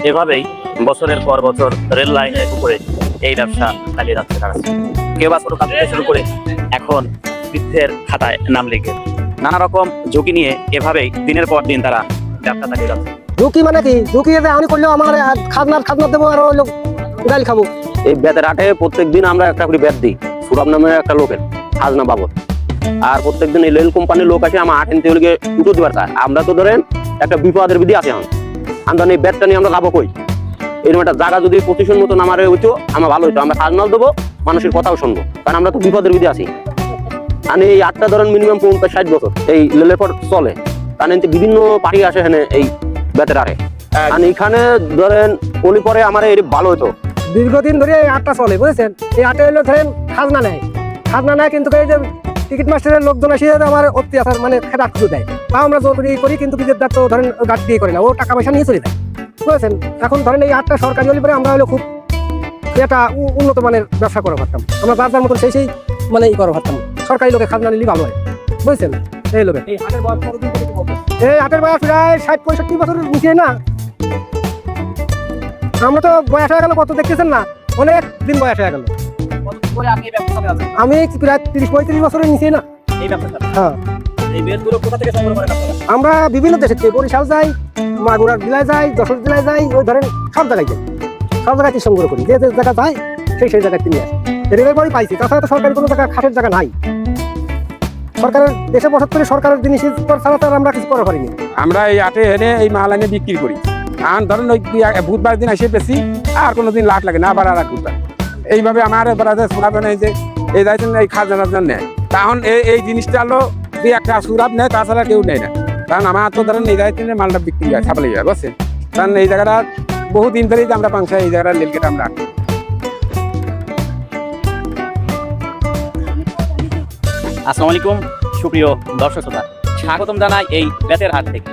এভাবেই বছরের পর বছর রেল লাইনের উপরে এই ব্যবসা চালিয়ে যাচ্ছে তারা। কেউ বা ছোট কাজ থেকে শুরু করে এখন বৃদ্ধের খাতায় নাম লিখে নানা রকম ঝুঁকি নিয়ে এভাবেই দিনের পর দিন তারা ব্যবসা চালিয়ে যাচ্ছে। ঝুঁকি মানে কি? ঝুঁকি আমি করলেও আমার খাজনা দেবো আর ওই লোক গাল খাবো। এই বেতের হাটে প্রত্যেকদিন আমরা একটা করে বেত দিই সুরাব নামের একটা লোকের খাজনা বাবদ। আর প্রত্যেকদিন এই রেল কোম্পানির লোক আসে আমার হাট এনতে হলে উঠো দিবার চায়। আমরা তো ধরেন একটা বিপদের বিধি আছে আমরা এই বেতটা নিয়ে আমরা যাবো কই? এরকম একটা জায়গা যদি পজিশন মতন আমার হইতো আমার ভালো হইতো, আমরা খাজনাও দেবো, মানুষের কথাও শুনবো, কারণ আমরা তো বিপদের বিধি আছি। আর এই আটটা ধরেন মিনিমাম 50-60 বছর এই রেলের পর চলে, কারণ বিভিন্ন পার্টি আসে এখানে এই বেতের আরে। আর এখানে ধরেন অলি পরে আমার এই ভালো হইতো। দীর্ঘদিন ধরে এই আটটা চলে, বুঝেছেন? এই আটে হলো ধরেন খাজনা নেয় কিন্তু এই যে টিকিট মাস্টারের লোকজন এসে আমার অত্যাচার মানে খেদা খুঁজে দেয়, তাও আমরা জোর করে করি, কিন্তু বিজের দাঁত তো ধরেন গাছ দিয়ে করে না, ও টাকা পয়সা নিয়ে চলে যায়, বুঝেছেন? এখন ধরেন এই আটটা সরকারি হলে পরে আমরা হলো খুব একটা উন্নত মানের ব্যবসা করে পারতাম, আমরা বাজার মতন সেই মানে ই করে পারতাম। সরকারি লোকে খাজনা নিলে ভালো হয়, বুঝছেন? এই লোকে এই হাটের বয়স প্রায় 60-65 বছরের নিচে না। আমরা তো বয়স হয়ে গেল কত, দেখতেছেন না? অনেক দিন বয়স হয়ে গেল। আমি প্রায় 30-35 বছরের নিচে না। হ্যাঁ, আমরা বিভিন্ন দেশে বরিশাল যাই, মাগুরার জেলায় যাই, যশোর জেলায় যাই, ওই ধরেন সব জায়গায় যাই, সব জায়গায় সংগ্রহ করি, যে জায়গা যাই সেই জায়গায় নিয়ে আসি। রেলের পরই পাইছি, তাছাড়া তো সরকারি কোনো জায়গা খাটের জায়গা নাই। সরকারের দেশে বসত করে সরকারের জিনিস ছাড়া তো আমরা কিছু করা পারিনি। আমরা এই আটে এনে এই মাল এনে বিক্রি করি। আর ধরেন ওই বুধবার দিন এসে বেশি, আর কোনোদিন লাট লাগে না, আবার আর এক বুধবার এইভাবে আমার শোনাবে না যে এই দায়িত্ব এই খাজনা নেয়। তখন এই জিনিসটা হলো যে একটা সুরাব নেয়, তাছাড়া কেউ নেয় না। কারণ আমার তো ধরেন এই দায়িত্ব নিয়ে মালটা বিক্রি হয় ছাপালে যায়, বুঝছেন? কারণ এই জায়গাটা বহুদিন ধরেই আমরা পাংশা এই জায়গাটা রেলগেট আমরা। আসসালামু আলাইকুম সুপ্রিয় দর্শক শ্রোতা, স্বাগতম জানাই এই বেতের হাট থেকে।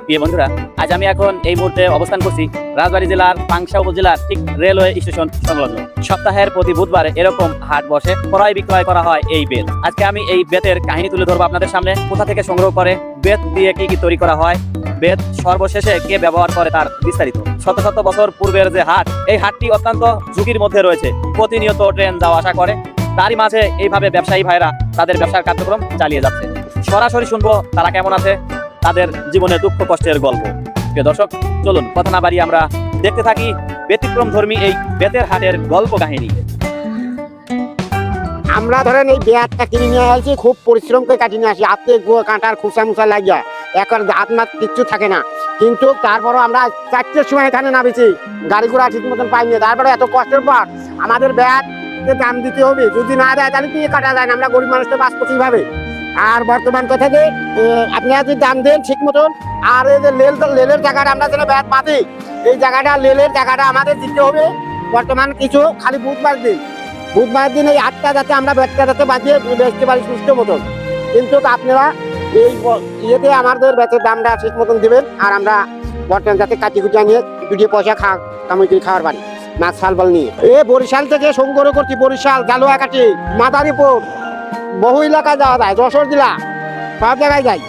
প্রিয় বন্ধুরা, আজ আমি এখন এই মুহূর্তে অবস্থান করছি রাজবাড়ী জেলার পাংশা উপজেলার ঠিক রেলওয়ে স্টেশন সংলগ্ন। সপ্তাহের প্রতি বুধবারে এরকম হাট বসে, ক্রয় বিক্রয় করা হয় এই বেত। আজকে আমি এই বেতের কাহিনী তুলে ধরবো আপনাদের সামনে। কোথা থেকে সংগ্রহ করে, বেত দিয়ে কি কি তৈরি করা হয়, বেত সর্বশেষে কে ব্যবহার করে, তার বিস্তারিত। শত শত বছর পূর্বের যে হাট, এই হাটটি অত্যন্ত ঝুঁকির মধ্যে রয়েছে। প্রতিনিয়ত ট্রেন যাওয়া আসা করে, তারই মাঝে এইভাবে ব্যবসায়ী ভাইরা তাদের ব্যবসার কার্যক্রম চালিয়ে যাচ্ছে। সরাসরি শুনবো তারা কেমন আছে, তাদের জীবনে দুঃখ কষ্টের গল্প। প্রিয় দর্শক, চলুন কথা না বাড়িয়ে আমরা দেখতে থাকি ব্যতিক্রম ধর্মী এই বেতের হাটের গল্প কাহিনী। আমরা ধরেন এই বেতটা কিনে নিয়ে আসি, খুব পরিশ্রম করে কাটিয়ে নিয়ে আসি, হাতে কাঁটার খুচা মুচা লাগিয়া এখন হাত মাত কিচ্ছু থাকে না। কিন্তু তারপরও আমরা 4টের সময় এখানে নামিছি, গাড়ি ঘোড়া ঠিক মতন পাইনি। তারপরে এত কষ্টের পর আমাদের ব্যাগ দাম দিতে হবে, যদি না দেয় তাহলে কি কাটা যায় না, আমরা গরিব মানুষটা বাঁচবো কিভাবে? আর বর্তমান কথা যে আপনারা যদি দাম দেন ঠিক মতন, আর এই যে লেলের জায়গাটা আমরা যেন ব্যাগ পাতি, এই জায়গাটা লেলের জায়গাটা আমাদের দিতে হবে। বর্তমান কিছু খালি বুধবার দিন এই 8টা যাতে আমরা ব্যাগটা যাতে বাঁধিয়ে বেচতে পারি সুস্থ মতন। কিন্তু আপনারা এই ইয়েতে আমাদের ব্যাচের দামটা ঠিক মতন দেবেন, আর আমরা বর্তমান যাতে কাটি কুটিয়া নিয়ে দুটিয়ে পয়সা কামাই করে খাওয়ার পারি, মাছ শালবাল নিয়ে। বরিশাল থেকে সংগ্রহ করছি, বরিশাল, গালুয়াকাটি, মাদারীপুর, বহু এলাকায় যাওয়া যায়, যশোর জেলা, সব জায়গায় যাই।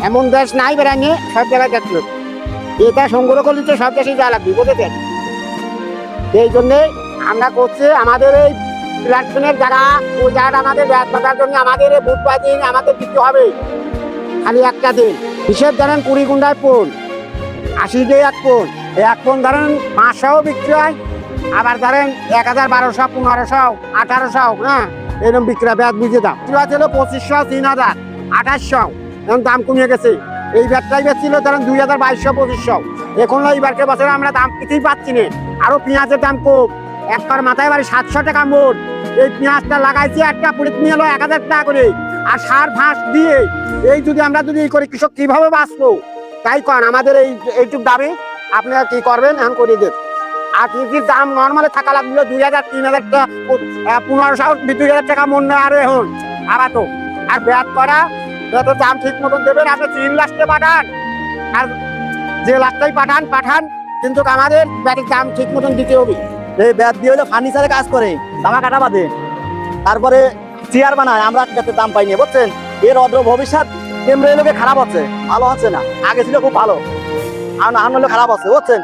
এমন দেশ নাই বেড়াইনি, সব জায়গায় যাচ্ছিল। এটা সংগ্রহ করলে তো সব দেশেই যাওয়া লাগবে, বুঝেছেন? এই জন্যে আমরা করছি আমাদের এই প্ল্যাটফর্মের জায়গা, ওই জায়গাটা আমাদের ব্যাগ বাঁধার জন্য আমাদের এই বুধবার দিন আমাদের দিতে হবে খালি একটা দিন। হিসেব ধরেন 20 গুন্ডায় পোন, 80 দিয়ে 1 পোন, 1 পোন ধরেন 500 বিক্রি হয়, আবার ধরেন 1000, 1200, 1500, 1800, হ্যাঁ এরকম বিক্রি হয়। ব্যাগ বুঝে দাম ছিল 2500, 3000, 2800, এখন দাম কমিয়ে গেছে। এই ব্যাগটাই বেচছিল ধরেন 2000, 2200, 2500। এখন এইবারকে বছরে আমরা দাম কিছুই পাচ্ছি না। আরো পেঁয়াজের দাম কম, একবার মাথায় বাড়ি 700 টাকা মোট। এই পেঁয়াজটা লাগাইছি একটা পুলিশ নিয়ে এলো 1000 টাকা করে, আর সার ফাঁস দিয়ে এই যদি আমরা যদি এই করি, কৃষক কিভাবে বাঁচবো? তাই কন আমাদের এইটুক দাবি, আপনারা কি করবেন এখন করে দেন। আর কৃষির দাম নর্মালে থাকা লাগলো 2000, 3000 টাকা, 1500, 2000 টাকা মন নেয়। আর এখন আবার তো আর ব্যাট করা যত দাম ঠিক মতন দেবেন। আপনি 3 লাখে পাঠান আর যে লাখটাই পাঠান, কিন্তু আমাদের ব্যাটের দাম ঠিক মতন দিতে হবে। এই ব্যাট দিয়ে হলো ফার্নিচারে কাজ করে, জামা কাটা বাঁধে, তারপরে চেয়ার বানায়। আমরা ব্যাটের দাম পাইনি, বুঝছেন? এর অদ্র ভবিষ্যৎ কেমরে লোকে খারাপ হচ্ছে, ভালো হচ্ছে না। আগে ছিল খুব ভালো, আর না হলে খারাপ হচ্ছে, বুঝছেন?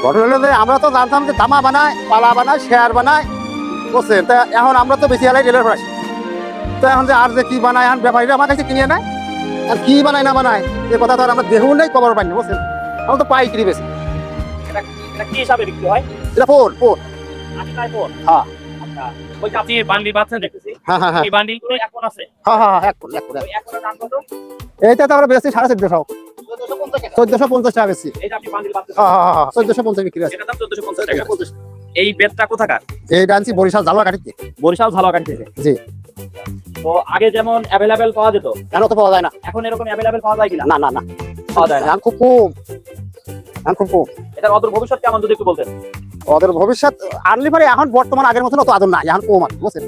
ঘটনা হলো যে আমরা তো জানতাম যে দামা বানায়, পালা বানায়, শেয়ার বানায়, বুঝছেন? তা এখন আমরা তো বেশি এলাই রেলের আসি। তো এখন যে আর যে কি বানায়, এখন ব্যাপারীরা আমার কাছে কিনে নেয়, আর কি বানায় না বানায় এ কথা তো আর আমরা দেহও নেই, খবর পাইনি, বুঝছেন? আমরা তো পাইকারি বেশি। এটা কি হিসাবে বিক্রি হয়? এটা পোল পোল। 80 টাকায় পোল? হ্যাঁ। আচ্ছা, ওই যে আপনি বান্ডি বাঁধছেন দেখতেছি, হ্যাঁ হ্যাঁ হ্যাঁ এই বান্ডি করে এখন আছে? হ্যাঁ হ্যাঁ এক পোল এক পোল। ওই এখনের দাম কত? এইটা তো আমরা বেশি 1450, 1450 টাকা বেশি। এই যে আপনি বান্ডি বাঁধছেন, হ্যাঁ হ্যাঁ হ্যাঁ 1450 বিক্রি আছে। এটার দাম 1450 টাকা। এই বেতটা কোথাকার? এই ডান্সি বরিশাল জালুয়াকাঠিতে। বরিশাল ঝালকাঠি থেকে। জি। তো আগে যেমন অ্যাভেলেবেল পাওয়া যেত, এখন তো পাওয়া যায় না। এখন এরকম অ্যাভেলেবেল পাওয়া যায় কিনা? না না না পাওয়া যায় না। এখন খুব কম, এখন খুব কম। এটার অদূর ভবিষ্যৎ কেমন যদি একটু বলতেন? ওদের ভবিষ্যৎ আনলি পরে এখন বর্তমান আগের মতন অত আদর নাই, এখন কম আছে, বুঝছেন?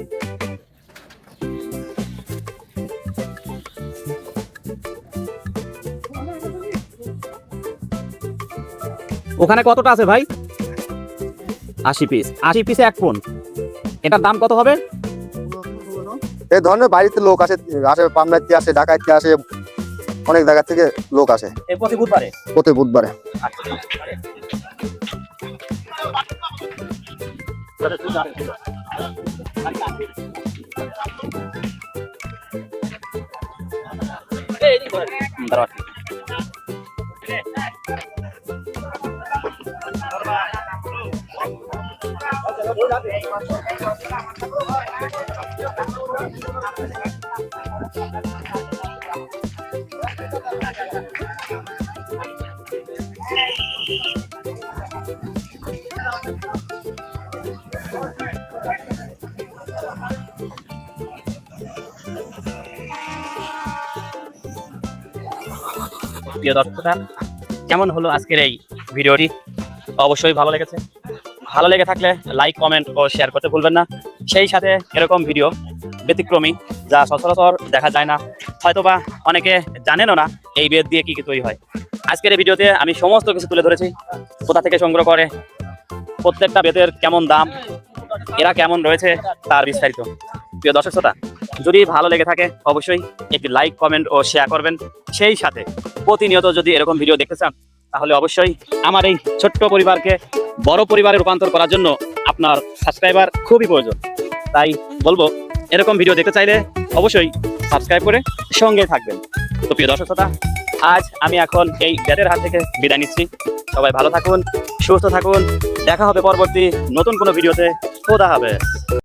ওখানে কতটা আছে ভাই? 80 পিস। 80 পিসে 1 পন। এটার দাম কত হবে? এই ধরনের বাড়িতে লোক আসে, পাবনাতে আসে, ঢাকাইতে আসে, অনেক জায়গা থেকে লোক আসে এই প্রতি বুধবারে। প্রতি বুধবারে। দাঁড়াও। প্রিয় দর্শকরা, কেমন হলো আজকের এই ভিডিওটি? অবশ্যই ভালো লেগেছে। ভালো লেগে থাকলে লাইক, কমেন্ট ও শেয়ার করতে ভুলবেন না। সেই সাথে এরকম ভিডিও ব্যতিক্রমী, যা সচরাচর দেখা যায় না, হয়তোবা অনেকে জানেনও না এই বেত দিয়ে কি কি তৈরি হয়। আজকের এই ভিডিওতে আমি সমস্ত কিছু তুলে ধরেছি, কোথা থেকে সংগ্রহ করে, প্রত্যেকটা বেতের কেমন দাম, এরা কেমন রয়েছে, তার বিস্তারিত। প্রিয় দর্শক শ্রোতা, যদি ভালো লেগে থাকে অবশ্যই একটি লাইক, কমেন্ট ও শেয়ার করবেন। সেই সাথে প্রতিনিয়ত যদি এরকম ভিডিও দেখতে চান তাহলে অবশ্যই আমার এই ছোট্ট পরিবারকে বড় পরিবারে রূপান্তর করার জন্য আপনার সাবস্ক্রাইবার খুবই প্রয়োজন। তাই বলবো, এরকম ভিডিও দেখতে চাইলে অবশ্যই সাবস্ক্রাইব করে সঙ্গে থাকবেন। তো প্রিয় দর্শক শ্রোতা, আজ আমি এখন এই বেতের হাত থেকে বিদায় নিচ্ছি। সবাই ভালো থাকুন, সুস্থ থাকুন। দেখা হবে পরবর্তী নতুন কোনো ভিডিওতে। খোদা হাফেজ।